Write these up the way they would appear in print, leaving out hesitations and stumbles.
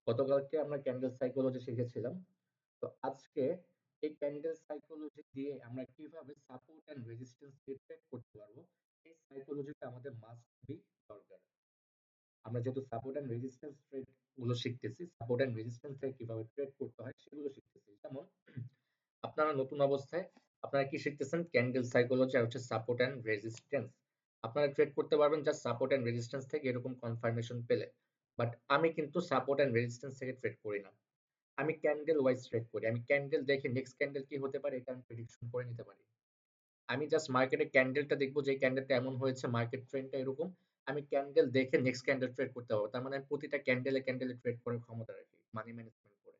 গতকালকে আমরা candle psychology শিখেছিলাম। তো আজকে এই ক্যান্ডেল সাইকোলজি দিয়ে আমরা কিভাবে সাপোর্ট অ্যান্ড রেজিস্ট্যান্স ডিটেক্ট করতে পারবো, এই সাইকোলজিটা আমাদের মাস্ট বি দরকার। আমরা যেহেতু সাপোর্ট অ্যান্ড রেজিস্ট্যান্স ট্রেড গুলো শিখতেছি, সাপোর্ট অ্যান্ড রেজিস্ট্যান্স থেকে কিভাবে ট্রেড করতে হয় সেগুলো শিখতেছি। যেমন আপনারা নতুন অবস্থায় আপনারা কি শিখতেছেন? ক্যান্ডেল সাইকোলজি আর হচ্ছে সাপোর্ট অ্যান্ড রেজিস্ট্যান্স। আপনারা ট্রেড করতে পারবেন জাস্ট সাপোর্ট অ্যান্ড রেজিস্ট্যান্স থেকে এরকম কনফার্মেশন পেলে। বাট আমি কিন্তু সাপোর্ট অ্যান্ড রেজিস্ট্যান্স থেকে ট্রেড করি না। আমি ক্যান্ডেল ওয়াইজ ট্রেড করি। আমি ক্যান্ডেল দেখে নেক্সট ক্যান্ডেল কি হতে পারে এটা আমি প্রেডিকশন করে নিতে পারি। আমি জাস্ট মার্কেটে ক্যান্ডেলটা দেখবো যে ক্যান্ডেলটা এমন হয়েছে, মার্কেট ট্রেন্ডটা এরকম। আমি ক্যান্ডেল দেখে নেক্সট ক্যান্ডেল ট্রেড করতে পারবো। তার মানে আমি প্রতিটা ক্যান্ডেলে ট্রেড করার ক্ষমতা রাখি মানি ম্যানেজমেন্ট করে।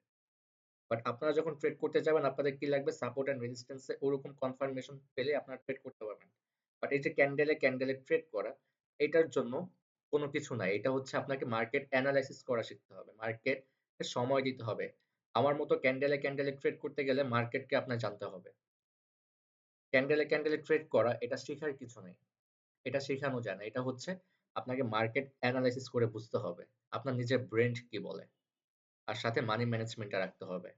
বাট আপনারা যখন ট্রেড করতে যাবেন আপনাদের কি লাগবে? সাপোর্ট অ্যান্ড রেজিস্ট্যান্স এ ওরকম কনফার্মেশন পেলে আপনারা ট্রেড করতে পারবেন। বাট এই যে ক্যান্ডেলে ট্রেড করা, এটার জন্য কোনো কিছু নাই। এটা হচ্ছে আপনাকে মার্কেট এনালাইসিস করা শিখতে হবে। মার্কেটকে সময় দিতে হবে। আমার মতো ক্যান্ডেলে ট্রেড করতে গেলে মার্কেটকে আপনার জানতে হবে। ক্যান্ডেলে ট্রেড করা এটা শেখার কিছু নেই। এটা শেখানো যায় না। এটা হচ্ছে আপনাকে মার্কেট এনালাইসিস করে বুঝতে হবে। আপনার নিজের ব্রেইন কি বলে। আর সাথে মানি ম্যানেজমেন্টটা রাখতে হবে।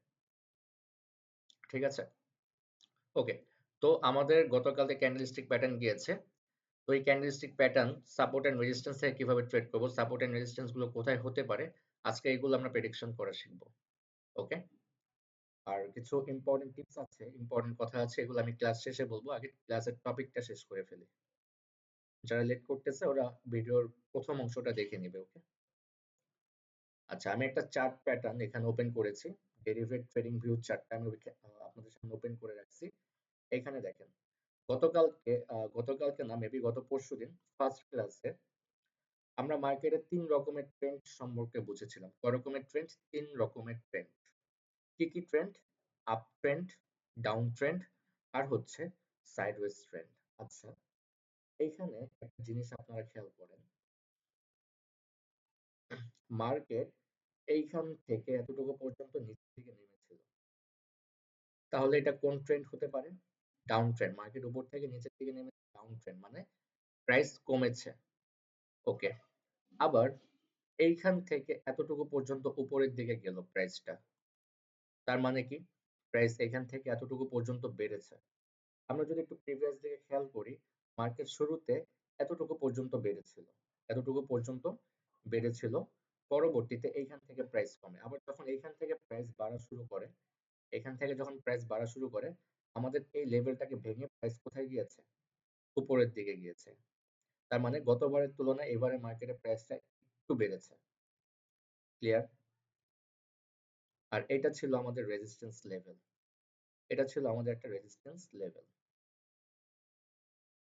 ঠিক আছে? ওকে। তো আমাদের গতকালকে ক্যান্ডেলস্টিক প্যাটার্ন গিয়েছে। তো এই candlestick pattern support and resistance থেকে কিভাবে ট্রেড করব, সাপোর্ট অ্যান্ড রেজিস্ট্যান্স গুলো কোথায় হতে পারে, আজকে এগুলো আমরা প্রেডিকশন করা শিখব। ওকে? আর কিছু ইম্পোর্টেন্ট টিপস আছে, ইম্পোর্টেন্ট কথা আছে, এগুলো আমি ক্লাস শেষে বলবো। আগে ক্লাসের টপিকটা শেষ করে ফেলি। যারা লেট করতেছে ওরা ভিডিওর প্রথম অংশটা দেখে নিবে। ওকে? আচ্ছা, আমি একটা চার্ট প্যাটার্ন এখানে ওপেন করেছি। ডেরিভেটিভ ট্রেডিং ভিউ চার্টটা আমি আপনাদের সামনে ওপেন করে রাখছি। এখানে দেখেন। গতকালকে না, মেবি গত পরশুদিন ফার্স্ট ক্লাসে আমরা মার্কেটের ৩ রকমের ট্রেন্ড সম্পর্কে বুঝেছিলাম। কয় রকমের ট্রেন্ড? ৩ রকমের ট্রেন্ড। কি, কি trend? Up trend, down trend আর হচ্ছে সাইডওয়েজ ট্রেন্ড। আচ্ছা, এইখানে একটা জিনিস আপনারা খেয়াল করেন। মার্কেট এইখান থেকে এতটুকু পর্যন্ত নিচের দিকে নেমেছিল। তাহলে এটা কোন ট্রেন্ড হতে পারে? Down trend. মার্কেট উপর থেকে নিচের দিকে নেমে ডাউন ট্রেন্ড, মানে প্রাইস কমেছে। ওকে। আবার এইখান থেকে এতটুকু পর্যন্ত উপরের দিকে গেল প্রাইসটা। তার মানে কি? প্রাইস এখান থেকে এতটুকু পর্যন্ত বেড়েছে। আমরা যদি একটু প্রিভিয়াস দিকে খেয়াল করি, মার্কেট শুরুতে এতটুকু পর্যন্ত বেড়েছিল। এতটুকু পর্যন্ত বেড়েছিল। পরবর্তীতে এইখান থেকে প্রাইস কমে। আবার যখন এইখান থেকে প্রাইস বাড়া শুরু করে, এখান থেকে যখন প্রাইস বাড়া শুরু করে, আমাদের এই লেভেলটাকে ভেঙে প্রাইস কোথায় গিয়েছে? উপরের দিকে গিয়েছে। তার মানে গতবারের তুলনায় এবারে মার্কেটের প্রাইসটা একটু বেড়েছে। ক্লিয়ার? আর এটা ছিল আমাদের রেজিস্ট্যান্স লেভেল। এটা ছিল আমাদের একটা রেজিস্ট্যান্স লেভেল।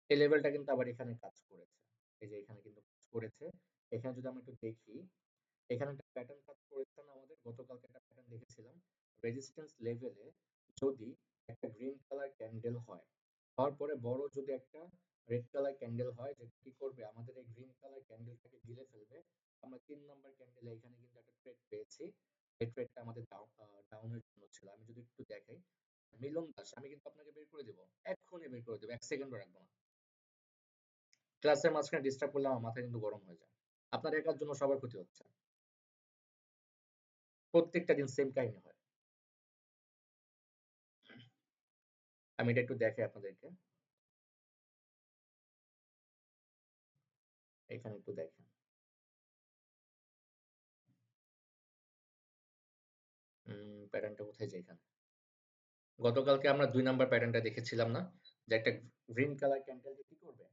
এই লেভেলটা কিন্তু আবার এখানে কাজ করেছে। এই যে এখানে কিন্তু কাজ করেছে। এখানে যদি আমরা একটু দেখি, এখানে একটা প্যাটার্ন কাজ করেছে না আমাদের? গতকালকে একটা প্যাটার্ন দেখেছিলাম। রেজিস্ট্যান্স লেভেলে যদি একটা গ্রিন কালার ক্যান্ডেল হয়, হওয়ার পরে বড় যদি একটা রেড কালার ক্যান্ডেল হয়, যে কি করবে? আমাদের এই গ্রিন কালার ক্যান্ডেলটাকে গিলে ফেলবে। আমরা ৩ নাম্বার ক্যান্ডেলে এখানে কিন্তু একটা ট্রেড পেয়েছি। এই ট্রেডটা আমাদের ডাউনের জন্য ছিল। আমি যদি একটু দেখাই, মিলন দাস, আমি কিন্তু আপনাকে বের করে দেব। এক্ষুনি বের করে দেব। ১ সেকেন্ডও রাখবো না। ক্লাসের মাঝখানে ডিস্টার্ব করলে আমার মাথা কিন্তু গরম হয়ে যায়। আপনার একার জন্য সবার ক্ষতি হচ্ছে। প্রত্যেকটা দিন সেম কাহিনী হয়। আমি এটা একটু দেখাই আপনাদেরকে। এখানে একটু দেখেন। প্যাটার্নটা কোথায় যায় এখানে? গতকালকে আমরা ২ নাম্বার প্যাটার্নটা দেখেছিলাম না? যে একটা গ্রিন কালার ক্যান্ডেল দিয়ে কি করবে?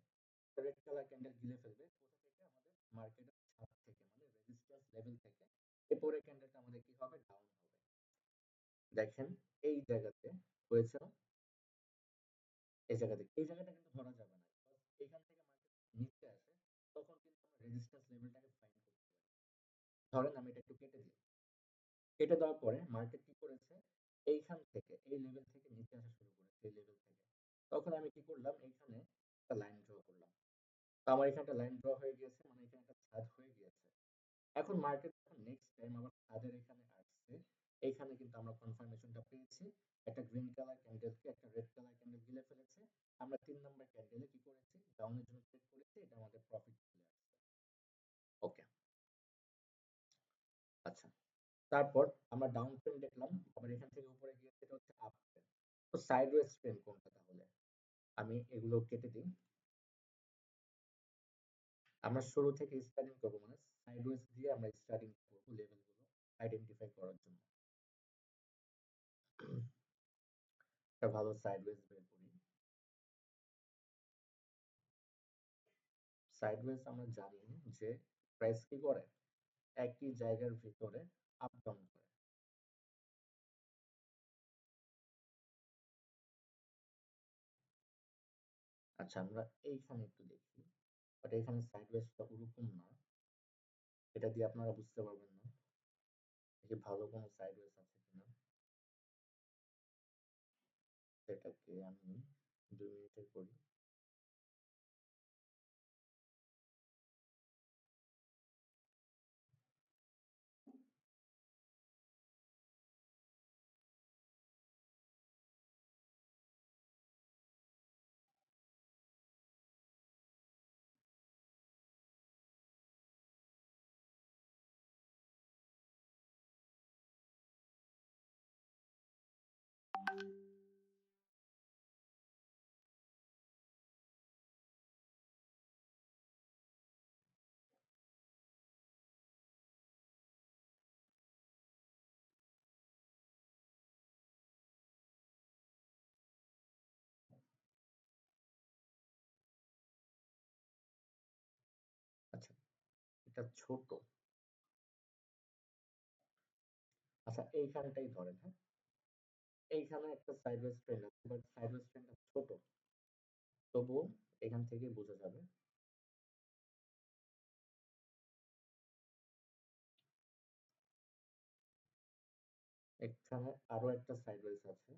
রেড কালার ক্যান্ডেল গিলে ফেলবে। কোথা থেকে? আমাদের মার্কেটের ছাদ থেকে, মানে রেজিস্ট্যান্স লেভেল থেকে। এরপরের ক্যান্ডেলটা আমাদের কি হবে? ডাউন হবে। দেখেন এই জায়গাতে হয়েছে না? এই জায়গাতে। এই জায়গাটা কিন্তু ধরা যাবে না। এখান থেকে মার্কেট নিচে আসে, তখন কিন্তু আমরা রেজিস্ট্যান্স লেভেলটাকে ফাইন্ড করতে পারি। ধরেন আমি এটা একটু কেটে দিই। কেটে দেওয়ার পরে মার্কেট কি করেছে? এইখান থেকে, এই লেভেল থেকে নিচে আসা শুরু করেছে, এই লেভেল থেকে। তখন আমি কি করলাম? এইখানে একটা লাইন ড্র করলাম। তো আমার এখানে একটা লাইন ড্র হয়ে গিয়েছে, মানে এখানে একটা ছাদ হয়ে গিয়েছে। এখন মার্কেট যখন নেক্সট টাইম আবার ছাদের এখানে আসছে, এইখানে কিন্তু আমরা কনফার্মেশনটা পেয়েছি। একটা গ্রিন কালার ক্যান্ডেলকে একটা রেড কালার ক্যান্ডেল গিলে ফেলেছে। আমরা ৩ নাম্বার ক্যান্ডেলে কি করেছি? ডাউনের জন্য ট্রেড করেছি। এটা আমাদের প্রফিট চলে আসছে। ওকে। আচ্ছা। তারপর আমরা ডাউন ট্রেন্ড দেখলাম, আবার এখান থেকে উপরে গিয়ে সেটা হচ্ছে আপ ট্রেন্ড। তো সাইডওয়েজ ট্রেন্ড কোনটা তাহলে? আমি এগুলো কেটে দিই। আমরা শুরু থেকে স্টার্টিং করবো, মানে সাইডওয়েজ দিয়ে আমরা স্টার্টিং করবো লেভেলগুলো আইডেন্টিফাই করার জন্য। একটা ভালো সাইডওয়েজ বের করি। সাইডওয়েজ আমরা জানি যে প্রাইস কি করে, একই জায়গার ভিতরে আপ ডাউন করে। আচ্ছা, আমরা এইখানে একটু দেখি, বাট এখানে সাইডওয়েজটা ওরকম না। এটা দিয়ে আপনারা বুঝতে পারবেন না যে ভালো কোনো সাইডওয়েজ আছে কিনা। সেটাকে আমি 2 মিনিটের করি। আচ্ছা, এটা ছোট। আচ্ছা, এইখানটাই ধরেন, হ্যাঁ, এইখানে একটা সাইডওয়েজ ট্রেন্ড আছে, বাট সাইডওয়েজ ট্রেন্ডটা ছোট। তবুও এখান থেকে বোঝা যাবে। এখানে আরো একটা সাইডওয়েজ আছে।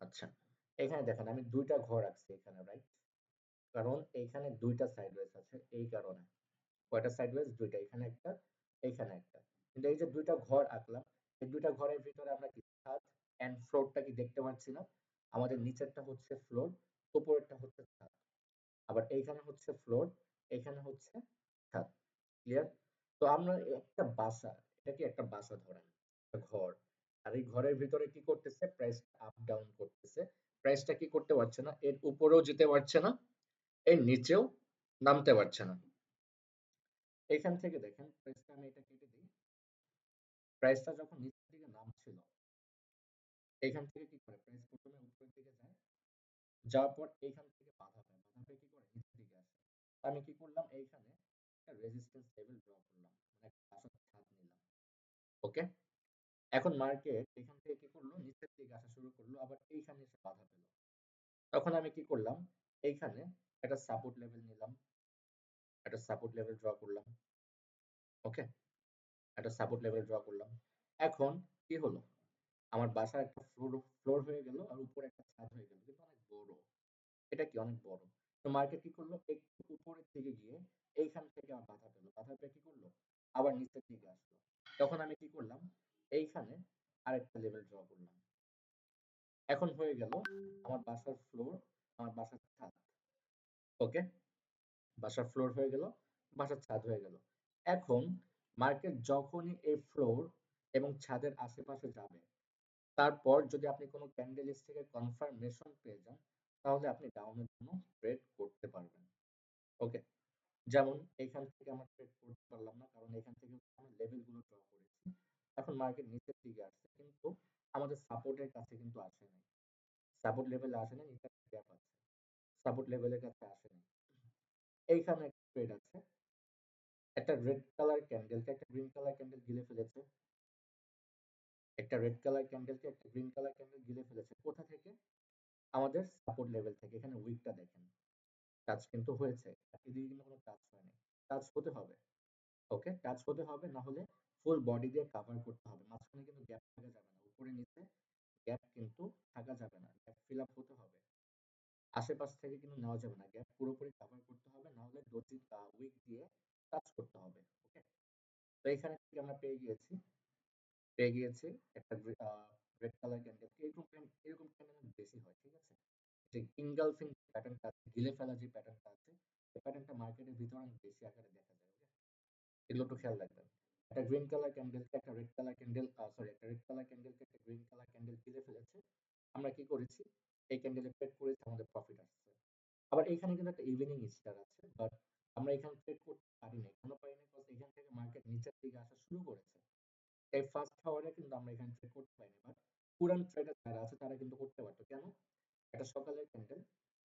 আচ্ছা, এখানে দেখেন আমি দুইটা ঘর রাখছি এখানে, রাইট? কারণ এইখানে দুইটা সাইডওয়েজ আছে এই কারণে। কয়টা সাইডওয়েজ? দুইটা, এখানে একটা, এইখানে একটা। কিন্তু এই যে দুইটা ঘর আঁকলাম, এই দুইটা ঘরের ভিতরে আমরা কি ছাদ এন্ড ফ্লোরটা কি দেখতে পাচ্ছি না? আমাদের নিচেরটা হচ্ছে ফ্লোর, উপরেরটা হচ্ছে ছাদ। আবার এইখানে হচ্ছে ফ্লোর, এখানে হচ্ছে ছাদ। ক্লিয়ার? তো আমরা একটা বাসা, এটা কি একটা বাসা ধরেন, একটা ঘর। আর এই ঘরের ভিতরে কি করতেছে? প্রাইস আপ ডাউন করতেছে। প্রাইসটা কি করতে পারছে না, এর উপরেও যেতে পারছে না, এর নিচেও নামতে পারছে না। এখান থেকে দেখেন প্রাইসটা, আমি এটা কেটে দিই। প্রাইসটা যখন নিচের দিকে নামছিল, এখান থেকে কি করে, প্রাইস প্রথমে উপরের দিকে যায়, যাওয়ার পর এইখান থেকে বাধা পায়, বাধা পেয়ে কি করে নিচের দিকে আসে। আমি কি করলাম, এইখানে একটা রেজিস্ট্যান্স লেভেল ড্র করলাম, মানে একটা বাসার ছাদ নিলাম। ওকে, এখন মার্কেট এখান থেকে কি করলো, নিচের দিকে আসা শুরু করলো, আবার এইখানে এসে বাধা পেল। তখন আমি কি করলাম, এইখানে একটা সাপোর্ট লেভেল নিলাম, একটা সাপোর্ট লেভেল ড্র করলাম। ওকে, একটা সাপোর্ট লেভেল ড্র করলাম। এখন কি হলো, আমার বাসার একটা ফ্লোর ফ্লোর হয়ে গেল, আর উপরে একটা ছাদ হয়ে গেল, কিন্তু অনেক বড়। এটা কি অনেক বড়। তো মার্কেট কি করলো, একটু উপরের দিকে গিয়ে এইখান থেকে আমার বাধা পেলো, বাধা পেয়ে কি করলো, আবার নিচের দিকে আসলো। তখন আমি কি করলাম, এইখানে আরেকটা লেভেল ড্র করলাম। এখন হয়ে গেল আমার বাসার ফ্লোর, আমার বাসার ছাদ। ওকে, বাসার ফ্লোর হয়ে গেল, বাসার ছাদ হয়ে গেল। এখন মার্কেট যখনই এই ফ্লোর এবং ছাদের আশেপাশে যাবে, তারপর যদি আপনি কোনো ক্যান্ডেল স্টিকের কনফার্মেশন পেয়ে যান, তাহলে আপনি ডাউনের জন্য ট্রেড করতে পারবেন। ওকে, যেমন এখান থেকে আমরা ট্রেড করতে পারলাম না, কারণ এখান থেকে আমরা লেভেলগুলো ড্র করেছি। এখন মার্কেট নিচের দিকে আসছে, কিন্তু আমাদের সাপোর্টের কাছে কিন্তু আসে নাই। সাপোর্ট লেভেলে আসে নাই, নিচে একটা গ্যাপ আছে, সাপোর্ট লেভেলের কাছে আসে নাই। এইখানে একটা ট্রেড আছে, একটা রেড কালার ক্যান্ডেলকে একটা গ্রিন কালার ক্যান্ডেল গিলে ফেলেছে, একটা রেড কালার ক্যান্ডেলকে একটা গ্রিন কালার ক্যান্ডেল গিলে ফেলেছে। কোথা থেকে? আমাদের সাপোর্ট লেভেল থেকে। এখানে উইকটা দেখেন, টাচ কিন্তু হয়েছে, এদিকে কিন্তু কোনো টাচ হয়নি। টাচ হতে হবে। ওকে, টাচ হতে হবে, না হলে ফুল বডি দিয়ে কাভার করতে হবে। মাঝখানে কিন্তু গ্যাপ থাকা যাবে না, উপরে নিচে গ্যাপ কিন্তু থাকা যাবে না, গ্যাপ ফিল আপ হতে হবে। আশেপাশ থেকে কিন্তু নেওয়া যাবে না, গ্যাপ পুরোপুরি কাভার করতে হবে, না হলে ডজি উইক দিয়ে টাচ করতে হবে। ওকে, তো এখানে থেকে আমরা পেয়ে গিয়েছি একটা রেড কালার ক্যান্ডেল, এরকম ক্যান্ডেল বেশি হয়, ঠিক আছে? যে ইনগালফিং প্যাটার্নটা আছে, গিলে ফেলা যে প্যাটার্নটা আছে, এই প্যাটার্নটা মার্কেটের ভিতরে অনেক বেশি আকারে দেখা যায়। ওকে, এগুলো একটু খেয়াল রাখবেন। একটা গ্রিন কালার ক্যান্ডেলকে একটা রেড কালার ক্যান্ডেল, সরি, একটা রেড কালার ক্যান্ডেলকে একটা গ্রিন কালার ক্যান্ডেল গিলে ফেলেছে। আমরা কি করেছি? এই ক্যান্ডেলে ট্রেড করেছি, আমাদের প্রফিট আসছে। আবার এখানে কিন্তু একটা ইভিনিং স্টার আছে, বাট আমরা এখানে ট্রেড করতে পারি না। কেন পারি না? বিকজ এখান থেকে মার্কেট নিচের দিকে আসা শুরু করেছে। এই ফার্স্ট আওয়ারে কিন্তু আমরা এখানে ট্রেড করতে পারিনি, বাট পুরান ট্রেডার যারা আছে তারা কিন্তু করতে পারতো। কেন? একটা সকালের ক্যান্ডেল,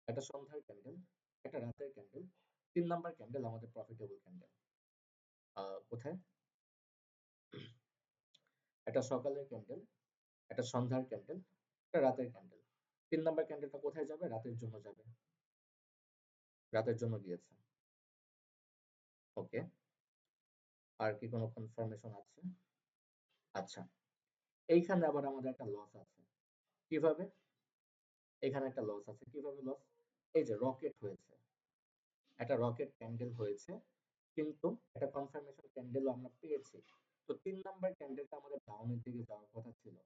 একটা সন্ধ্যার ক্যান্ডেল, একটা রাতের ক্যান্ডেল, ৩ নাম্বার ক্যান্ডেল আমাদের প্রফিটেবল ক্যান্ডেল। কোথায়? একটা সকালের ক্যান্ডেল, একটা সন্ধ্যার ক্যান্ডেল, একটা রাতের ক্যান্ডেল। ৩ নাম্বার ক্যান্ডেলটা কোথায় যাবে? রাতের জন্য যাবে। রাতের জন্য গিয়েছে। ওকে। আর কি কোনো কনফার্মেশন আছে? আচ্ছা। এইখানে আবার আমাদের একটা লস আছে। কিভাবে? এখানে একটা লস আছে। কিভাবে লস? এই যে রকেট হয়েছে। একটা রকেট ক্যান্ডেল হয়েছে, কিন্তু একটা কনফার্মেশন ক্যান্ডেলও আমরা পেয়েছি। তো ৩ নাম্বার ক্যান্ডেলটা আমাদের ডাউনের দিকে যাওয়ার কথা ছিল।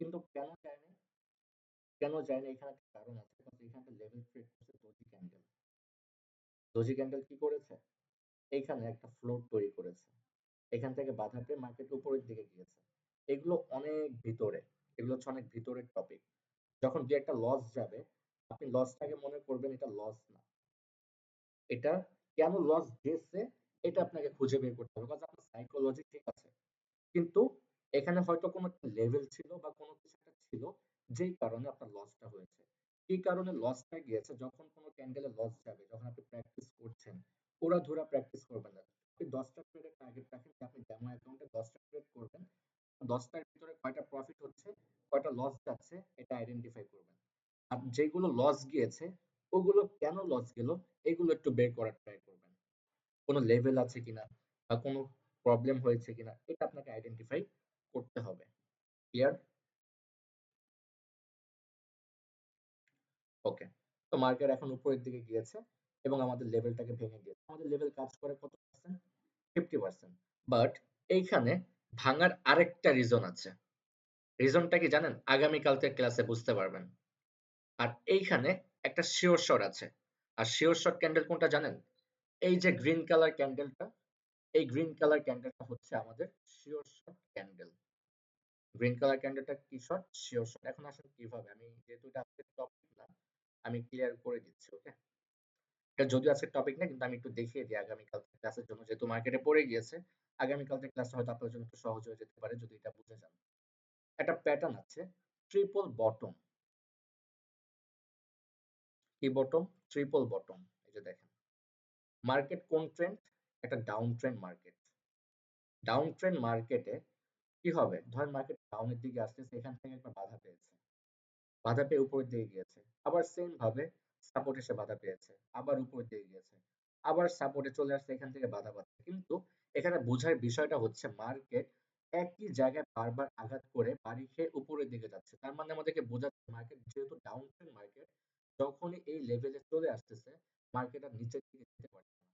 কিন্তু কেন যায়নি? কেন যায়নি? এখানে একটা কারণ আছে। কারণ এখানে লেভেল ক্রিয়েট করছে ডোজি ক্যান্ডেল। ডোজি ক্যান্ডেল কি করেছে? এইখানে একটা ফ্লোর তৈরি করেছে। এখান থেকে বাধা পেয়ে মার্কেট উপরের দিকে গিয়েছে। এগুলো অনেক ভিতরে। এগুলো হচ্ছে অনেক ভিতরের টপিক। যখন যে একটা লস যাবে, আপনি লসটাকে মনে করবেন এটা লস না। এটা কেন লস গেছে এটা আপনাকে খুঁজে বের করতে হবে। কারণ আপনার সাইকোলজি ঠিক আছে। কিন্তু এখানে হয়তো কোনো একটা লেভেল ছিল বা কোনো কিছু একটা ছিল যেই কারণে আপনার লসটা হয়েছে। কি কারণে লসটা গিয়েছে? যখন কোনো ক্যান্ডেলে লস যাবে, যখন আপনি প্র্যাকটিস করছেন, উড়াধুরা প্র্যাকটিস করবেন না। আপনি ১০ টা ট্রেডের টার্গেট রাখেন যে আপনি ডেমো অ্যাকাউন্টে ১০ টা ট্রেড করবেন। ১০ টার ভিতরে কয়টা প্রফিট হচ্ছে, কয়টা লস যাচ্ছে এটা আইডেন্টিফাই করবেন। আর যেগুলো লস গিয়েছে ওগুলো কেন লস গেল এগুলো একটু বের করার ট্রাই করবেন। কোনো লেভেল আছে কিনা বা কোনো প্রবলেম হয়েছে কিনা এটা আপনাকে আইডেন্টিফাই করতে হবে। ক্লিয়ার? ওকে। তো মার্কেট এখন উপরের দিকে গিয়েছে এবং আমাদের লেভেলটাকে ভেঙে দিয়েছে। আমাদের লেভেল কাজ করে কত পার্সেন্ট? 50%। বাট এইখানে ভাঙার আরেকটা রিজন আছে। রিজনটা কি জানেন? আগামীকালকের ক্লাসে বুঝতে পারবেন। আর এইখানে একটা শিওর শট আছে। আর শিওর শট ক্যান্ডেল কোনটা জানেন? এই যে গ্রিন কালার ক্যান্ডেলটা, এই গ্রিন কালার ক্যান্ডেলটা হচ্ছে আমাদের sure shot candle. Green colour ক্যান্ডেলটা কি শট? Sure shot. এখন আসলে কিভাবে? আমি যেহেতু এটা আজকের টপিক না, আমি ক্লিয়ার করে দিচ্ছি। ওকে? এটা যদিও আজকের টপিক না, কিন্তু আমি একটু দেখিয়ে দিই আগামীকাল ক্লাসের জন্য, যেহেতু মার্কেটে পড়ে গিয়েছে। আগামীকালকের ক্লাসটা হয়তো আপনার জন্য একটু সহজ হয়ে যেতে পারে যদি এটা বুঝে যান। একটা প্যাটার্ন আছে, ট্রিপল বটম। কি বটম? Triple bottom. এই যে দেখেন। মার্কেট কোন ট্রেন্ড? একটা down trend market. Down trend মার্কেটে কি হবে? ধরেন মার্কেট ডাউনের দিকে আসতেছে, এখান থেকে একটা বাধা পেয়েছে। বাধা পেয়ে উপরের দিকে গিয়েছে। আবার সেম ভাবে সাপোর্ট এসে বাধা পেয়েছে। আবার উপরের দিকে গিয়েছে। আবার সাপোর্টে চলে আসছে, এখান থেকে বাধা পাচ্ছে। কিন্তু এখানে বোঝার বিষয়টা হচ্ছে মার্কেট একই জায়গায় বারবার আঘাত করে বাড়ি খেয়ে উপরের দিকে যাচ্ছে। তার মানে আমাদেরকে বোঝাচ্ছে মার্কেট যেহেতু ডাউন ট্রেন্ড মার্কেট, যখনই এই লেভেলে চলে আসতেছে মার্কেট আর নিচের দিকে যেতে পারছে না।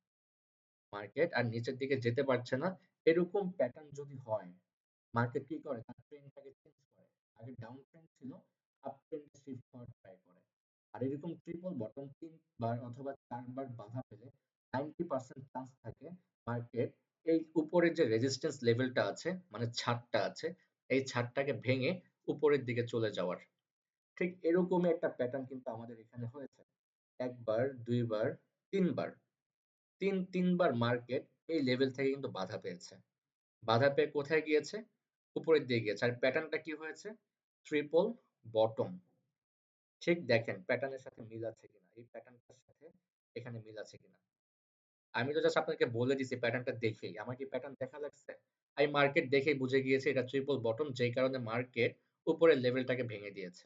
মার্কেট আর নিচের দিকে যেতে পারছে না। এরকম প্যাটার্ন যদি হয়, মার্কেট কি করে? তার ট্রেন্ডটাকে চেঞ্জ করে। আগে ডাউন ট্রেন্ড ছিল, আপ ট্রেন্ডে শিফট হওয়ার ট্রাই করে। আর এরকম ট্রিপল বটম ৩ বার অথবা ৪ বার বাধা পেলে 90% চান্স থাকে মার্কেট এই উপরের যে রেজিস্ট্যান্স লেভেলটা আছে, মানে ছাদটা আছে, এই ছাদটাকে ভেঙে উপরের দিকে চলে যাওয়ার। ঠিক এরকমই একটা প্যাটার্ন কিন্তু আমাদের এখানে হয়েছে। ১ বার, ২ বার, ৩ বার। ৩ বার মার্কেট এই লেভেল থেকে কিন্তু বাধা পেয়েছে। বাধা পেয়ে কোথায় গিয়েছে? উপরের দিকে গিয়েছে। আর প্যাটার্নটা কি হয়েছে? Triple bottom. ঠিক দেখেন প্যাটার্নের সাথে মিল আছে কিনা। এই প্যাটার্নটার সাথে এখানে মিল আছে কিনা। আমি তো জাস্ট আপনাকে বলে দিছি প্যাটার্নটা দেখেই। আমার কি প্যাটার্ন দেখা লাগছে? আমি মার্কেট দেখেই বুঝে গিয়েছি এটা ট্রিপল বটম, যেই কারণে মার্কেট উপরের লেভেলটাকে ভেঙে দিয়েছে।